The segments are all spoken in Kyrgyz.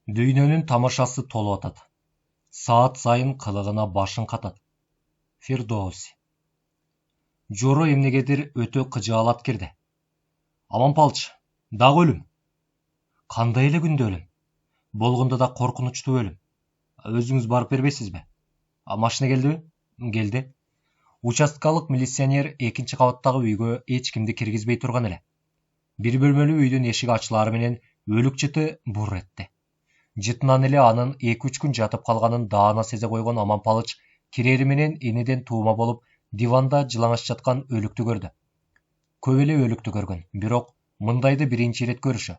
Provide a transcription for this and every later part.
Дүйнөнүн тамашасы толуп атат. Саат сайын кылыгына башын катат. Фирдоуси. Жоро эмнегедир өтө кыжаалат кирди. Аманпалч, дагы өлүм. Кандай эле күндө өлүм? Болгондо да коркунучтуу өлүм. Өзүңүз барып бербейсизби? Машина келдиби? Келди. Участкалык милиционер экинчи кабаттагы үйгө эч кимди киргизбей турган эле. Бир бөлмөлүү үйдүн эшиги ачылаары менен өлүк жыты бур этти. Жытынан эле анын 2-3 күн жатып калганын даана сезе койгон Аманпалыч кирери менен энеден туума болуп диванда жылаңач жаткан өлүктү көрдү. Көп эле өлүктү көргөн, бирок мындайды биринчи ирет көрүшү.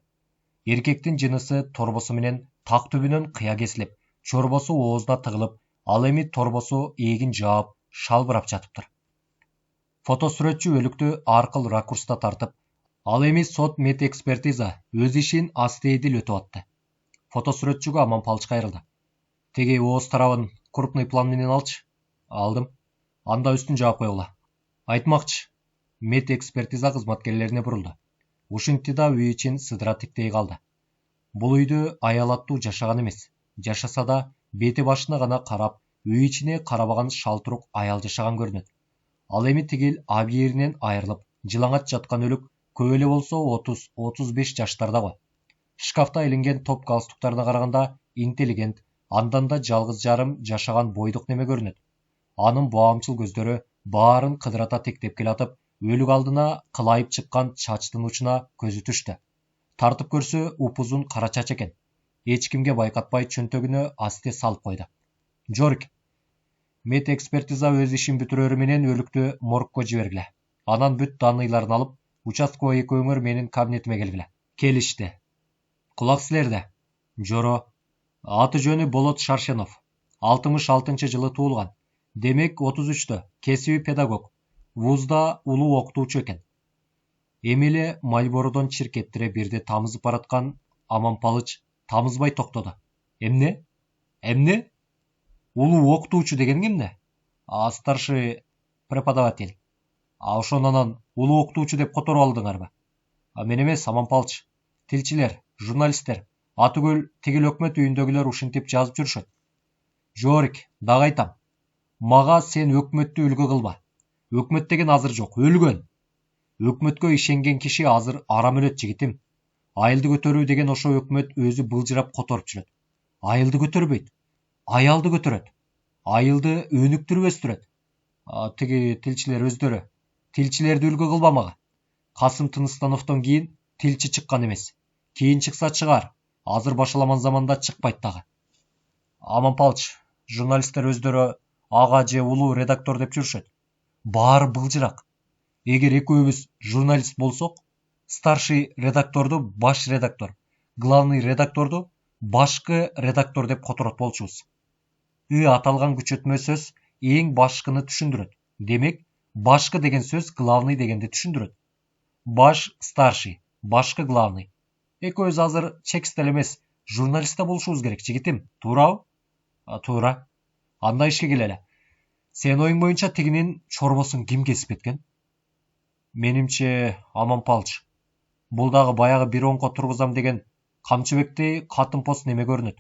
Эркектин жынысы торбосу менен так түбүнөн кыя кесилип, чорбосу оозуна тыгылып, ал эми торбосу эгин жаап, шалбырап жатыптыр. Фотосүрөтчү өлүктү ар кыл ракурста тартып, ал эми сот мед экспертиза өз ишин астейдил өтүп атты. Фотосүрөтчүгө Аманпалыч кайрылды. Теги ооз тарабын крупный план менен алчы. Алдым. Анда үстүн жаап койгула. Айтмакчы. Мед экспертиза кызматкерлерине бурулду. Ушинтти да үй ичин сыдыра тиктей калды. Бул үйдө аял аттуу жашаган эмес. Жашаса да бети башына гана карап, үй ичине карабаган шалтырук аял жашаган көрүнөт. Ал эми тигил абийиринен айрылып, жылаңач жаткан өлүк көп эле болсо 30-35 жаштарда го. Шкафта илинген топ галстуктарына караганда интеллигент, андан да жалгыз жарым жашаган бойдук неме көрүнөт. Анын баамчыл көздөрү баарын кыдырата тектеп келатып, өлүк алдына кылайып чыккан чачтын учуна көзү түштү. Тартып көрсө упузун кара чач экен. Эч кимге байкатпай чөнтөгүнө асте салып койду. Жорик. Мед экспертиза өз ишин бүтүрөрү менен өлүктү моргко жибергиле. Анан бүт данныйларын алып, участковый экөөңөр менин кабинетиме келгиле. Келишти. Кулак силерде. Жоро. Аты жөнү Болот Шаршенов. 66-жылы туулган. Демек 33-тө, кесиби педагог. Вузда улуу окутуучу экен. Эми эле Мальбородон чиркеттире бирде тамызып бараткан Аманпалыч тамызбай токтоду. Эмне? Эмне? Улуу окутуучу деген кимне? Старший преподаватель. Ошону анан улуу окутуучу деп которуп алдыңарбы? Мен эмес, Аманпалыч. Тилчилер, журналисттер, атүгүл тигил өкмөт үйүндөгүлөр ушинтип жазып жүрүшөт. Жорик, дагы айтам. Мага сен өкмөттү үлгү кылба. Өкмөт деген азыр жок, өлгөн. Өкмөткө ишенген киши азыр арам өлөт, жигитим. Айылды көтөрүү деген ошо өкмөт өзү былжырап которуп жүрөт. Айылды көтөрбөйт. Аялды көтөрөт. Айылды өнүктүрүп өстүрөт. Тиги тилчилер өздөрү. Тилчилерди үлгү кылба мага. Касым Тыныстановдон кийин тилчи чыккан эмес. Кийин чыкса чыгар. Азыр башаламан заманда чыкпайт дагы. Аманпалыч, журналисттер өздөрү ага же улуу редактор деп жүрүшөт. Баары былжырак. Эгер экөөбүз журналист болсок, старший редакторду баш редактор, главный редакторду башкы редактор деп которот болчубуз. Аталган күчөтмө сөз эң башкыны түшүндүрөт. Демек, башкы деген сөз главный дегенди түшүндүрөт. Баш старший, башкы главный. Экөөбүз азыр чекст эле эмес, журналист да болушубуз керек, жигитим. Туурабы? Туура. Анда ишке келели. Сен оюң боюнча тигинин чорбосун ким кесип кеткен? Менимче, Аманпалыч. Бул дагы баягы бир оңко тургузам деген Камчыбектей катын пост неме көрүнөт.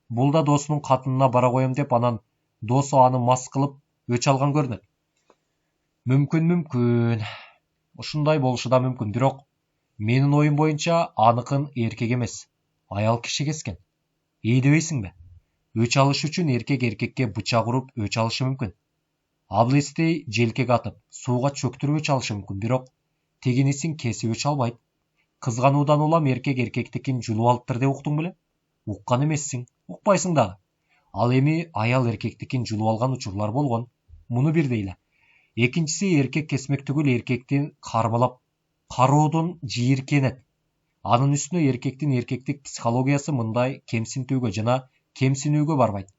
Бул да досунун катынына бара коем деп анан досу аны мас кылып өч алган көрүнөт. Мүмкүн. Ушундай болушу да мүмкүн, бирок менин оюм боюнча аныкын эркек эмес, аял киши кескен. Дебейсиңби? Өч алыш үчүн эркек эркекке бычак уруп өч алышы мүмкүн. Аблестей желкеге атып, сууга чөктүрүп өч алышы мүмкүн, бирок тегинисин кесип өч албайт. Кызгануудан улам эркек эркектикин жулуп алыптыр деп уктуң беле? Уккан эмессиң, укпайсың дагы. Ал эми аял эркектикин жулуп алган учурлар болгон. Муну бир дейле. Экинчиси, эркек кесмек түгүл эркектин кармалап, кароодон жийиркенет. Анын үстүнө эркектин эркектик психологиясы мындай кемсинтүүгө жана кемсинүүгө барбайт.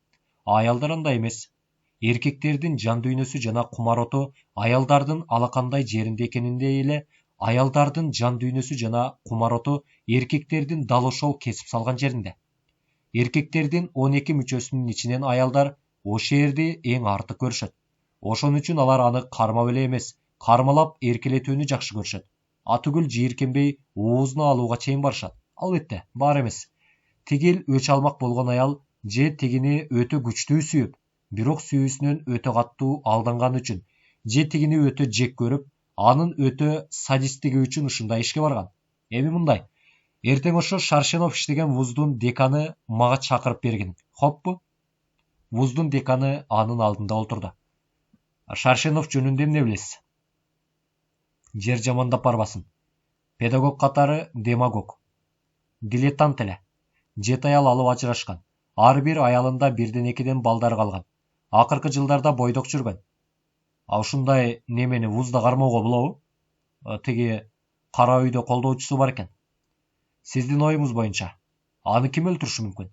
Аялдар андай эмес. Эркектердин жан дүйнөсү жана кумароту аялдардын алакандай жеринде экениндей эле, аялдардын жан дүйнөсү жана кумароту эркектердин дал ошол кесип салган жеринде. Эркектердин 12 мүчөсүнүн ичинен аялдар ошол жерди эң артык көрүшөт. Ошон үчүн алар аны кармап эле эмес, кармалап эркелетүүнү жакшы көрүшөт. Атүгүл жийиркенбей оозуна алууга чейин барышат. Албетте, бар эмес. Тигил өч алмак болгон аял же тигини өтө күчтүү сүйүп, бирок сүйүүсүнөн өтө катуу алданган үчүн, же тигини өтө жек көрүп, анын өтө садисттиги үчүн ушундай ишке барган. Эми мындай, эртең ошо Шаршенов иштеген вуздун деканы мага чакырып бергин, хоппу? Вуздун деканы анын алдында отурду. Шаршенов жөнүндө эмне билесиз? Жер жамандап барбасын. Педагог катары демагог. Дилетант эле. 7 аял алып ажырашкан. Ар бир аялында бирден экиден балдар калган. Акыркы жылдарда бойдок жүргөн. Ушундай немени вузда кармоого болобу? Тиги кара үйдө колдоочусу бар экен. Сиздин оюңуз боюнча аны ким өлтүрүшү мүмкүн?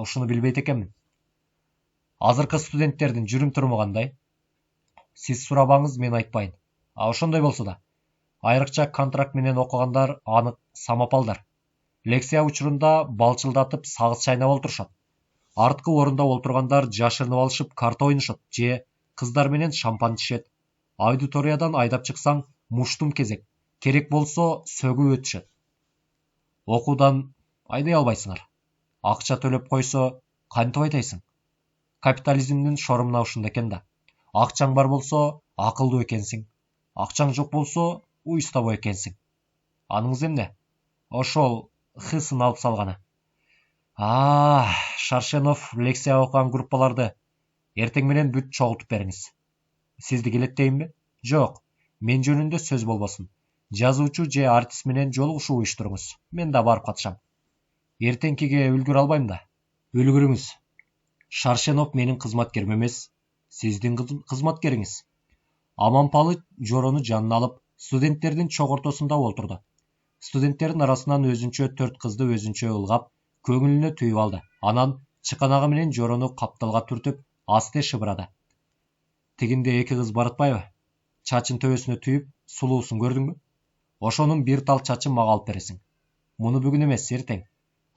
Ушуну билбейт экенмин. Азыркы студенттердин жүрүм туруму кандай? Сиз сурабаңыз, мен айтпайын. Ошондой болсо да, айрыкча контракт менен окугандар анык самопалдар. Лекция учурунда балчылдатып сагыз чайнап олтурушат. Арткы орунда олтургандар жашырынып алышып карта ойношот же кыздар менен шампан ичишет. Аудиториядан айдап чыксаң муштум кезек, керек болсо сөгүп өтүшөт. Окуудан айдай албайсыңар. Акча төлөп койсо кантип айтайсың? Капитализмдин шорумуна ушунда экен да. Акчаң бар болсо акылдуу экенсиң. Акчаң жок болсо уйстабоо экенсиң. Аныңыз эмне? Ошол хысын алып салганы. Шаршенов лекция окуган группаларды эртең менен бүт чогултуп бериңиз. Сизди келеттейинби? Жок, мен жөнүндө сөз болбосун. Жазуучу же артист менен жолугушуу уюштуруңуз. Мен да барып катышам. Эртеңкиге үлгүрө албайм да. Үлгүрүңүз. Шаршенов менин кызматкерим эмес, сиздин кызматкериңиз. Аманпалы жорону жанына алып, студенттердин чок ортосунда олтурду. Студенттердин арасынан өзүнчө 4 кызды өзүнчө ылгап, көңүлүнө түйүп алды. Анан чыканагы менен жорону капталга түртүп, асте шыбырады. Тигинде 2 кыз бар атпайбы? Чачын төбөсүнө түйүп, сулуусун көрдүңбү? Ошонун бир тал чачын мага алып бересиң. Муну бүгүн эмес, эртең.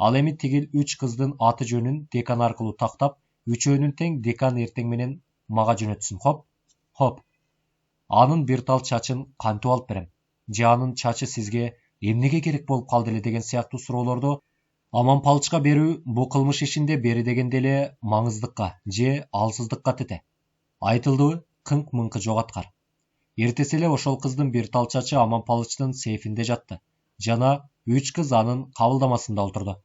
Ал эми тигил 3 кыздын аты жөнүн декан аркылуу тактап, үчөөнүн тең декан эртең менен мага жөнөтсүн, хоп? Хоп. Анын бир тал чачын кантип алып берем? Же анын чачы сизге эмнеге керек болуп калды эле деген сыяктуу суроолорду Аманпалычка берүү бул кылмыш ишинде бери дегенде эле маңыздыкка же алсыздыкка тете. Айтылдыбы, кыңк-мыңкы жок аткар. Эртеси эле ошол кыздын бир тал чачы Аманпалычтын сейфинде жатты. Жана 3 кыз анын кабылдамасында отурду.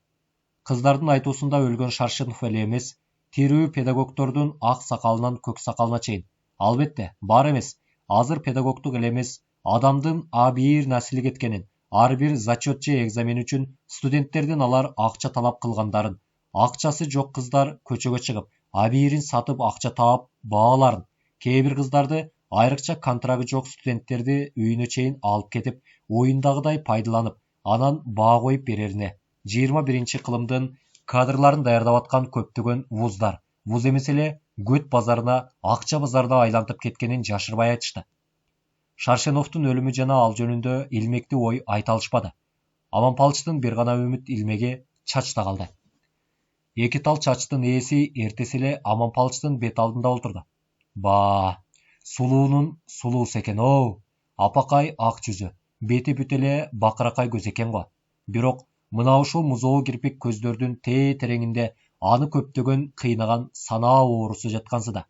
Кыздардын айтуусунда өлгөн Шаршенов эле эмес, тирүү педагогдордун ак сакалынан көк сакалына чейин. Албетте, бар эмес. Азыр педагогдук эле эмес, адамдын бир насили кеткенин, ар бир зачет же экзамен үчүн студенттердин алар акча талап кылгандарын, акчасы жок кыздар көчөгө чыгып, бирин сатып акча таап бааларын, кээ бир кыздарды, айрыкча контрагы жок студенттерди үйүнө чейин алып кетип, оюндагыдай пайдаланып, анан баа коюп берерине. 21-кылымдын кадрларын даярдап аткан көптөгөн вуздар, вуз эмес эле көт базарына, акча базарына айлантып кеткенин жашырбай айтышты. Шаршеновдун өлүмү жана ал жөнүндө илмектүү ой айта алышпады. Аманпалычтын бир гана үмүт илмеги чачта калды. 2 тал чачтын ээси эртеси эле Аманпалычтын бет алдында отурду. Сулуунун сулуусу экен, апакай ак жүзү, бети бүт эле бакыракай көз экен го. Бирок мына ушул музоо кирпик көздөрдүн тереңинде аны көптөгөн кыйнаган санаа оорусу жаткансы да.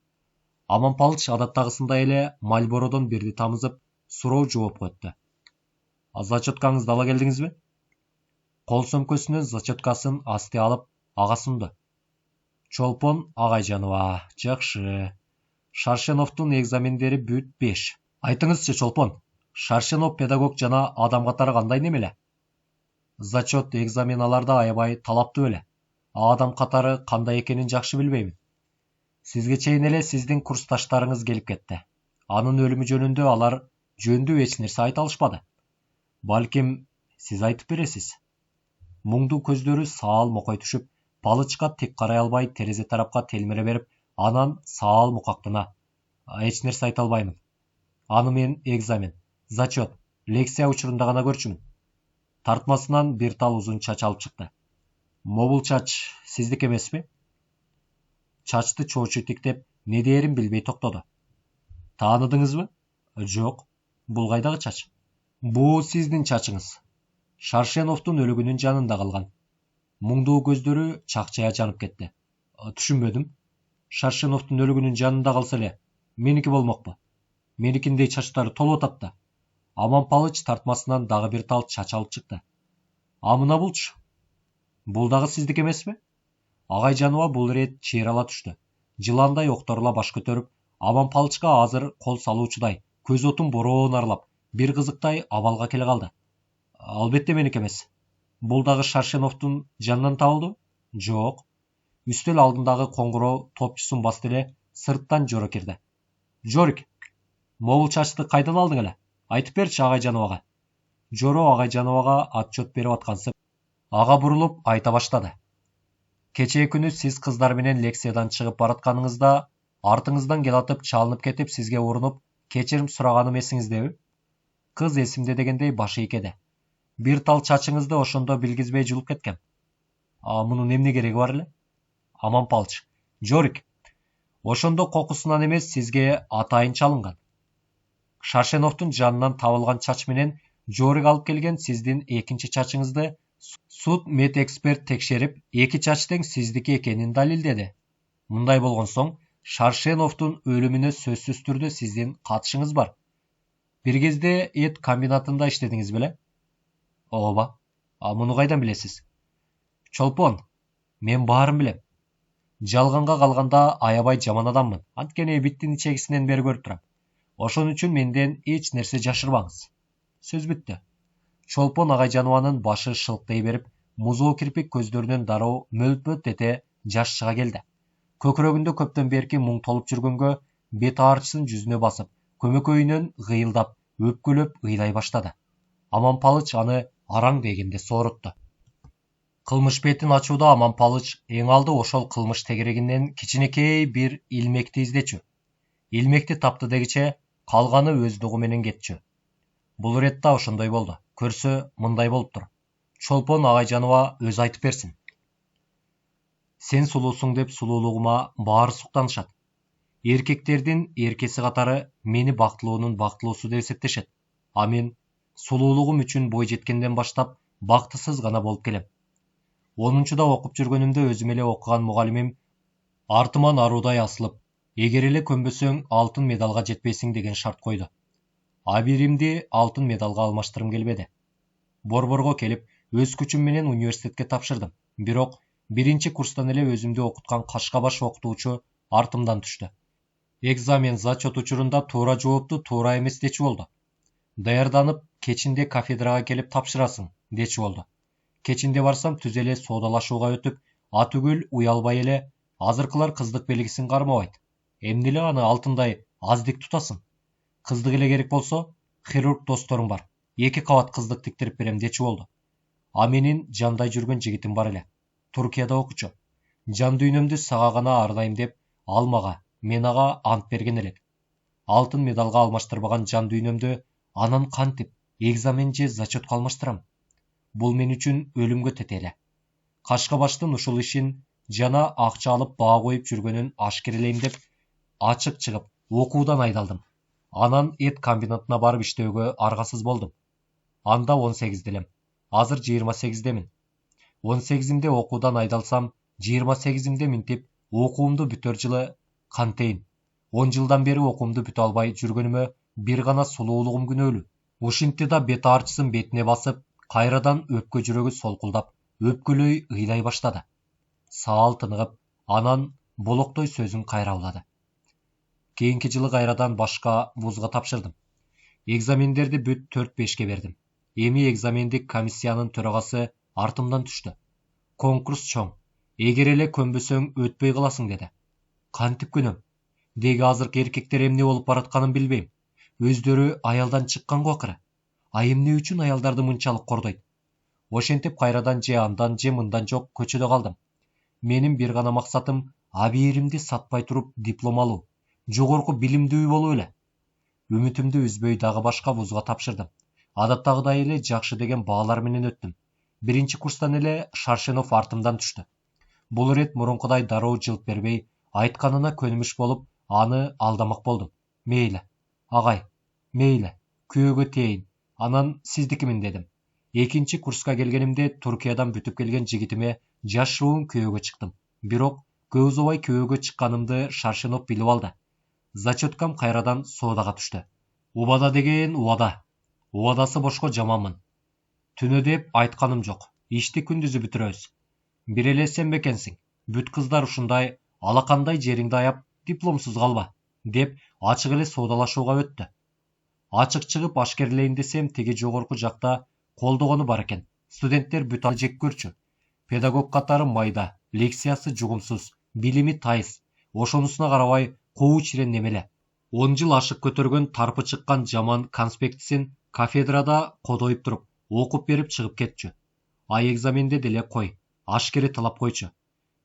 Аманпалыч адаттагысындай эле Мальбородон бирди тамызып, суроо жооп койту. Зачеткаңызды ала келдиңизби? Кол сөмкөсүнөн зачеткасын асте алып, ага сунду. Чолпон Агайжанова, жакшы. Шаршеновдун экзамендери бүт 5. Айтыңызчы, Чолпон, Шаршенов педагог жана адам катары кандай немеле? Зачет экзаменаларда аябай талаптуу эле. Адам катары кандай экенин жакшы билбеймин. Сизге чейин эле сиздин курсташтарыңыз келип кетти. Анын өлүмү жөнүндө алар жөндүү эч нерсе айта алышпады. Балким, сиз айтып бересиз. Муңдуу көздөрү саал мокой түшүп, Палычка тик карай албай терезе тарапка телмире берип, анан саал мукактана. Эч нерсе айта албаймын. Аны мен экзамен, зачет, лекция учурунда гана көрчүмүн. Тартмасынан бир тал узун чач алып чыкты. Мобул чач сиздики эмеспи? Чачты чоочу тиктеп, не дээрин билбей токтоду. Тааныдыңызбы? Жок. Бул кайдагы чач? Бул сиздин чачыңыз. Шаршеновдун өлүгүнүн жанында калган. Мұңдуу көздөрү чакчая жанып кетти. Түшүнбөдүм. Шаршеновдун өлүгүнүн жанында калса эле меники болмокпу? Меникиндей чачтары толуп атат да. Аман Палыч тартмасынан дагы бир тал чач алып чыкты. Мына булчу. Бул дагы сиздики эмеспи? Агай Жанова бул ирет чыйрала түштү. Жыландай окторула баш көтөрүп, Аман Палычка азыр кол салуучудай, көз отун бороон аралап, бир кызыктай абалга келе калды. Албетте меники эмес. Бул дагы Шаршеновдун жанынан табылды? Жок. Үстөл алдындагы коңгуроо топчусун басты эле сырттан Жоро кирди. Жорик, могул чачты кайдан алдың эле? Айтып берчи агай Жановага. Жоро агай Жановага отчет берип аткансып, ага бурулуп айта баштады. Кечээ күнү сиз кыздар менен лекциядан чыгып баратканыңызда артыңыздан келатып чалынып кетип сизге урунуп кечирим сураганым эсиңиздеби? Кыз эсимде дегендей башы ийкеди. Бир тал чачыңызды ошондо билгизбей жулуп кеткем. Мунун эмне кереги бар эле? Аман Палыч. Жорик, ошондо кокусунан эмес сизге атайын чалынган. Шаршеновдун жанынан табылган чач менен Жорик алып келген сиздин экинчи чачыңызды суд медэксперт текшерип, эки чач тең сиздики экенин далилдеди. Мындай болгон соң, Шаршеновдун өлүмүнө сөзсүз түрдө сиздин катышыңыз бар. Бир кезде эт комбинатында иштедиңиз беле? Ооба. Муну кайдан билесиз? Чолпон, мен баарын билем. Жалганга калганда аябай жаман адаммын. Анткени биттин ичегисинен бери көрүп турам. Ошон үчүн менден эч нерсе жашырбаңыз. Сөз бүттү. Чолпон агай Жанованын башы шылктай берип, музоо кирпик көздөрүнөн дароо мөлт-мөлт эте жаш чыга келди. Көкүрөгүндө көптөн берки муң толуп жүргөнгө бет аарчысын жүзүнө басып, көмөкөйүнөн гыйылдап, өпкөлөп ыйлай баштады. Аман Палыч аны араң дегенде соорутту. Кылмыш бетин ачууда Аман Палыч эң алды ошол кылмыш тегерегинен кичинекей бир илмекти издечү. Илмекти тапты дегиче калганы өздүгү менен кетчү. Бул иретте ошондой болду. Көрсө мындай болуптур. Чолпон агай Жанова өзү айтып берсин. Сен сулуусуң деп сулуулугума баары суктанышат. Эркектердин эркеси катары мени бактылуунун бактылуусу деп эсептешет. Мен сулуулугум үчүн бой жеткенден баштап бактысыз гана болуп келем. 10-да окуп жүргөнүмдө өзүм эле окуган мугалимим артыман аруудай асылып, эгер эле көнбөсөң алтын медалга жетпейсиң деген шарт койду. Абиримди алтын медалга алмаштырым келбеди. Борборго келип, өз күчүм менен университетке тапшырдым. Бирок биринчи курстан эле өзүмдү окуткан кашкабаш окутуучу артымдан түштү. Экзамен зачет учурунда туура жоопту туура эмес дечи болду. Даярданып, кечинде кафедрага келип тапшырасың дечи болду. Кечинде барсам түз эле соодалашууга өтүп, атүгүл уялбай эле азыркылар кыздык белгисин кармабайт. Эмне эле аны алтындай аздик тутасың? Кыздык эле керек болсо, хирург досторум бар. 2 кабат кыздык тиктирип берем дечи болду. Менин жандай жүргөн жигитим бар эле. Туркияда окучу. Жан дүйнөмдү сага гана арнайм деп ал мага, мен ага ант берген элек. Алтын медалга алмаштырбаган жан дүйнөмдү анан кантип экзамен же зачетка алмаштырам? Бул мен үчүн өлүмгө тете эле. Кашкабаштын ушул ишин жана акча алып баа коюп жүргөнүн ашкерелейм деп ачык чыгып, окуудан айдалдым. Анан эт комбинатына барып иштөөгө аргасыз болдум. Анда 18 элем. Азыр 28-демин. 18-имде окуудан айдалсам, 28-имде минтип окуумду бүтөр жылы кантейин. 10 жылдан бери окуумду бүтө албай жүргөнүмө бир гана сулуулугум күнөөлүү. Ушинтти да бет аарчысын бетине басып, кайрадан өпкө жүрөгү солкулдап, өпкөлөй ыйлай баштады. Саал тыныгып, анан болоктой сөзүн кайра улады. Кийинки жылы кайрадан башка вузга тапшырдым. Экзамендерди бүт 4-5ке бердим. Эми экзамендик комиссиянын төрагасы артымдан түштү. Конкурс чоң. Эгер эле көнбөсөң өтпөй каласың деди. Кантип көнөм? Деги азыркы эркектер эмне болуп баратканын билбейм. Өздөрү аялдан чыкканго акыры. Эмне үчүн аялдарды мынчалык кордойт? Ошентип кайрадан же андан же мындан жок көчөдө калдым. Менин бир гана максатым абийиримди сатпай туруп диплом алуу, жогорку билимдүү болуу эле. Үмүтүмдү үзбөй дагы башка вузга тапшырдым. Адаттагыдай эле жакшы деген баалар менен өттүм. Биринчи курстан эле Шаршенов артымдан түштү. Бул ирет мурункудай дароо жылт бербей, айтканына көнүмүш болуп, аны алдамак болдум. Мейли, агай, мейли, күйөөгө тейин, анан сиздикимин дедим. Экинчи курска келгенимде Туркиядан бүтүп келген жигитиме жашыруун күйөөгө чыктым. Бирок көп узабай күйөөгө чыкканымды Шаршенов билип алды. Зачеткам кайрадан соодага түштү. Убада деген убада. Убадасы бошко жаманмын. Түнө деп айтканым жок. Ишти күндүзү бүтүрөбүз. Бир эле сен бекенсиң. Бүт кыздар ушундай алакандай жериңди аяп дипломсуз калба, деп ачык эле соодалашууга өттү. Ачык чыгып ашкерлейин десем, теги жогорку жакта колдогону бар экен. Студенттер бүт аны жек көрчү. Педагог катары майда, лекциясы жугумсуз, билими тайыз. Ошонусуна карабай, кобу чирен немеле. 10 жыл ашык көтөргөн тарпы чыккан жаман конспектисин кафедрада кодоюп туруп, окуп берип чыгып кетчү. Ай экзаменде деле кой, ашкере талап койчу.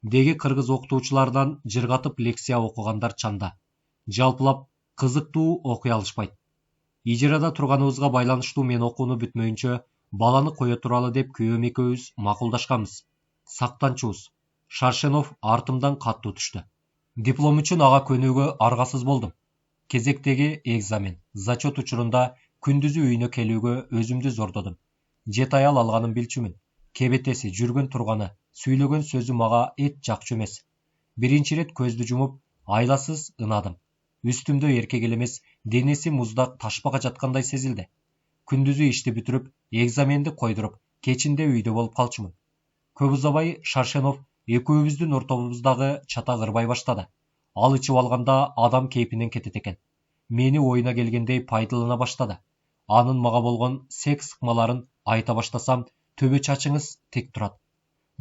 Деги кыргыз окутуучулардан жыргатып лекция окугандар чанда. Жалпылап кызыктуу окуй алышпайт. Ижарада турганыбызга байланыштуу мен окууну бүтмөйүнчө баланы кое туралы деп күйөөм экөөбүз макулдашканбыз. Сактанчубуз. Шаршенов артымдан каттуу түштү. Диплом үчүн ага көнүүгө аргасыз болдум. Кезектеги экзамен, зачет учурунда күндүзү үйүнө келүүгө өзүмдү зордодум. 7 аял алганын билчүмүн. Кебетеси, жүргөн турганы, сүйлөгөн сөзү мага эч жакчу эмес. Биринчи ирет көздү жумуп, айласыз ынадым. Үстүмдө эркек эле эмес, денеси муздак ташпага жаткандай сезилди. Күндүзү ишти бүтүрүп, экзаменди койдуруп, кечинде үйдө болуп калчумун. Көп узабай Шаршенов экөөбүздүн ортобуздагы чата кырбай баштады. Ал ичип алганда адам кейпинен кетет экен. Мени оюна келгендей пайдалана баштады. Анын мага болгон секс ыкмаларын айта баштасам, төбө чачыңыз тик турат.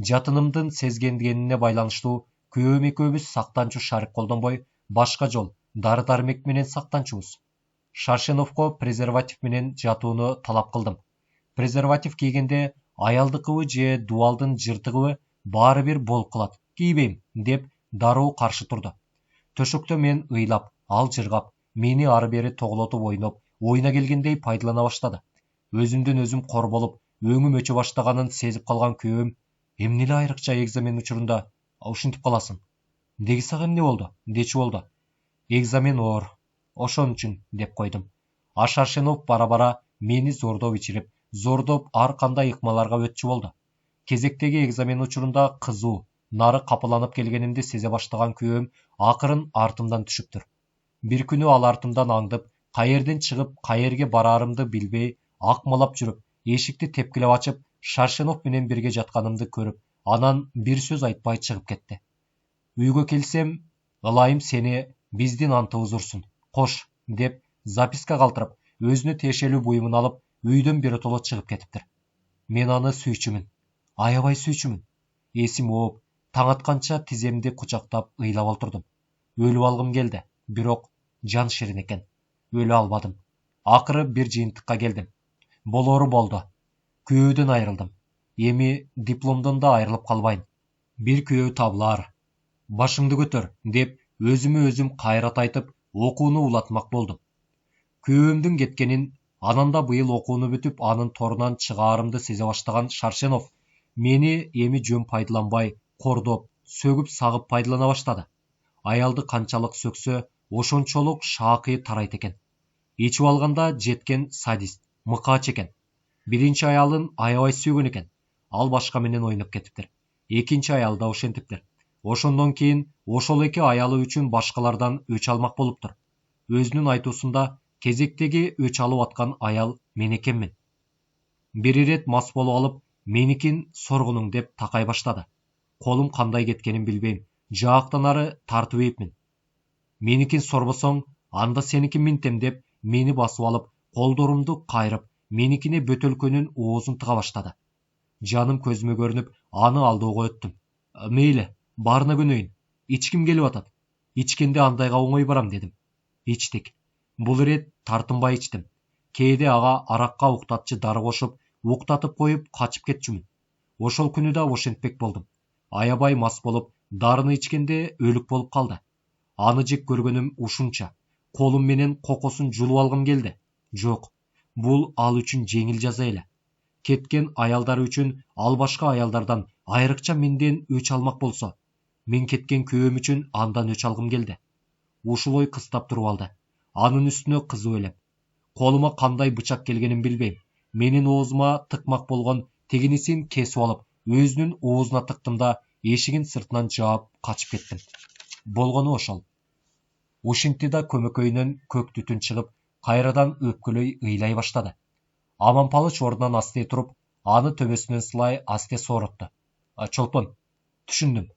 Жатынымдын сезгендигине байланыштуу күйөөм экөөбүз сактанчу шарик колдонбой, башка жол, дары-дармек менен сактанчубуз. Шаршеновго презерватив менен жатууну талап кылдым. Презерватив кийгенде аялдыкыбы же дубалдын жыртыгыбы баары бир болуп калат. Кийбейм, деп дароо каршы турду. Төшөктө мен ыйлап, ал жыргап, мени ары-бери тоголотуп ойноп, оюна келгендей пайдалана баштады. Өзүмдөн өзүм кор болуп, өңүм өчө баштаганын сезип калган күйөөм, эмне эле айрыкча экзамен учурунда ушинтип каласың? Деги сага эмне болду? Дечи болду. Экзамен оор. Ошон үчүн, деп койдум. Шаршенов бара-бара мени зордоп ичирип, зордоп ар кандай ыкмаларга өтчү болду. Кезектеги экзамен учурунда кызуу, нары капаланып келгенимди сезе баштаган күйөөм акырын артымдан түшүптүр. Бир күнү ал артымдан аңдып, каерден чыгып, каерге бараарымды билбей, акмалап жүрүп, эшикти тепкилеп ачып, Шаршенов менен бирге жатканымды көрүп, анан бир сөз айтпай чыгып кетти. Үйгө келсем, ылайым сени биздин антыбыз урсун. Кош, деп записка калтырып, өзүнө тиешелүү буйумун алып, үйдөн биротоло чыгып кетиптир. Мен аны сүйчүмүн. Аябай сүйчүмүн. Эсим ооп, таң атканча тиземди кучактап ыйлап олтурдум. Өлүп алгым келди, бирок жан ширин экен. Өлө албадым. Акыры бир жыйынтыкка келдим. Болору болду. Күйөөдөн айрылдым. Эми дипломдон да айрылып калбайм. Бир күйөө табылар. Башыңды көтөр, деп өзүмө өзүм кайрат айтып, окууну улатмак болдум. Күйөөмдүн кеткенин, анан да быйыл окууну бүтүп, анын торунан чыгаарымды сезе баштаган Шаршенов мени эми жөн пайдаланбай, кордоп, сөгүп сагып пайдалана баштады. Аялды канчалык сөксө, ошончолук шаакый тарайт экен. Ичип алганда жеткен садист, мыкаач экен. Биринчи аялын аябай сүйгөн экен. Ал башка менен ойноп кетиптир. Экинчи аял да ошентиптир. Ошондон кийин ошол эки аялы үчүн башкалардан өч алмак болуптур. Өзүнүн айтуусунда кезектеги өч алып аткан аял мен экенмин. Бир ирет мас болуп алып, меникин соргунуң деп такай баштады. Колум кандай кеткенин билбейм. Жаактан ары тартып ийипмин. Меникин сорбосоң, анда сеникин минтем деп мени басып алып, колдорумду кайрып, меникине бөтөлкөнүн оозун тыга баштады. Жаным көзүмө көрүнүп, аны алдоого өттүм. Мейли, баарына көнөйүн. Ичким келип атат. Ичкенде андайга оңой барам, дедим. Ичтик. Бул ирет тартынбай ичтим. Кээде ага аракка уктатчы дары кошуп, уктатып коюп качып кетчүмүн. Ошол күнү да ошентпек болдум. Аябай мас болуп, дарыны ичкенде өлүк болуп калды. Аны жек көргөнүм ушунча. Колум менен кокосун жулуп алгым келди. Жок, бул ал үчүн жеңил жаза эле. Кеткен аялдар үчүн ал башка аялдардан айрыкча менден өч алмак болсо, мен кеткен күйөөм үчүн андан өч алгым келди. Ушул ой кыстап туруп алды. Анын үстүнө кызуу элем. Колума кандай бычак келгенин билбейм. Менин оозума тыкмак болгон тегинисин кесип алып, өзүнүн оозуна тыктым да эшигин сыртынан жаап качып кеттим. Болгону ошол. Ушинтти да көмөкөйүнөн көк түтүн чыгып, кайрадан өпкөлөй ыйлай баштады. Аман Палыч ордунан асты туруп, аны төбөсүнөн сылай асте сооротtu. Чолпон, түшүндүм.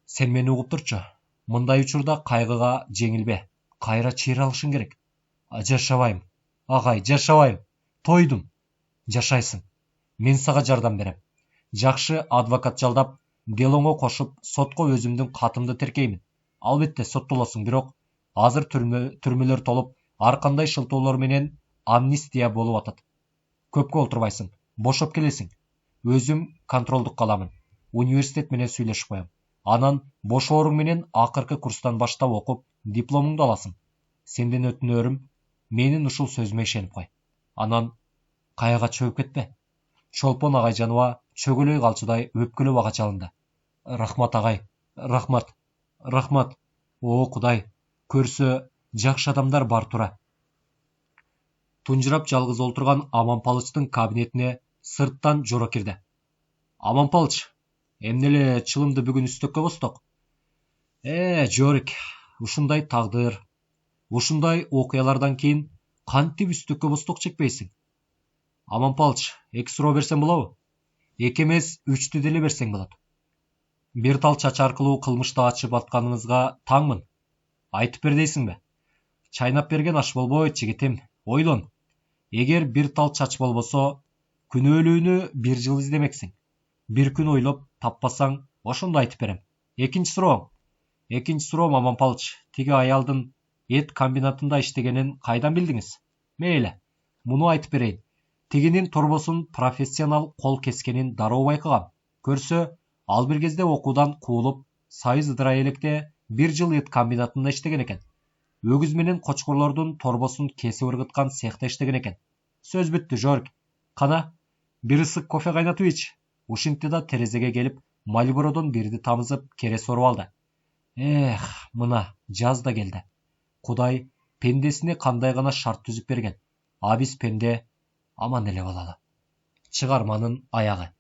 Сен мени угуп турчу. Мындай учурда кайгыга жеңилбе. Кайра чыйра алышың керек. Жашабайм. Агай, жашабайм. Тойдум. Жашайсың. Мен сага жардам берем. Жакшы адвокат жалдап, делоңо кошуп, сотко өзүмдүн катымды тиркеймин. Албетте соттолосуң, бирок азыр түрмөлөр толуп, ар кандай шылтоолор менен амнистия болуп атат. Көпкө олтурбайсың, бошоп келесиң. Өзүм контролдукка аламын. Университет менен сүйлөшүп коем. Анан бошооруң менен акыркы курстан баштап окуп, дипломуңду аласың. Сенден өтүнөрүм, менин ушул сөзүмө ишенип кой. Анан каяга чөгүп кетпе. Чолпон агай жаныба чөгөлөй калчудай өпкөлөп ага жалынды. Рахмат агай, рахмат, рахмат. О Кудай, көрсө жакшы адамдар бар тура. Тунжурап жалгыз олтурган Аман Палычтын кабинетине сырттан Жоро кирди. Аман Палыч, эмне эле чылымды бүгүн үстөккө бастык? Жорик, ушундай тагдыр, ушундай окуялардан кийин кантип үстөккө босток чекпейсиң? Аман Палыч, 2 суроо берсем болобу? 2 эмес, 3 деле берсең болот. Бир тал чач аркылуу кылмышты ачып атканыңызга таңмын. Айтып бер дейсиңби? Чайнап берген аш болбойт, жигитим. Ойлон. Эгер бир тал чач болбосо, күнөөлүүнү 1 жыл издемексиң. Бир күн ойлоп таппасаң, ошондо айтып берем. Экинчи суроом, Аман Палыч, тиги аялдын эт комбинатында иштегенин кайдан билдиңиз? Мейли, муну айтып берейин. Тигинин торбосун профессионал кол кескенин дароо байкагам. Көрсө, ал бир кезде окуудан куулуп, Союз ыдыра электе 1 жыл эт комбинатында иштеген экен. Өгүз менен кочкорлордун торбосун кесип ыргыткан цехта иштеген экен. Сөз бүттү, Жорик. Кана, бир ысык кофе кайнатып ич. Ушинтти да терезеге келип, Мальбородон бирди тамызып, кере соруп алды. Мына жаз да келди. Кудай пендесине кандай гана шарт түзүп берген. А биз пенде аман эле болалы. Чыгарманын аягы.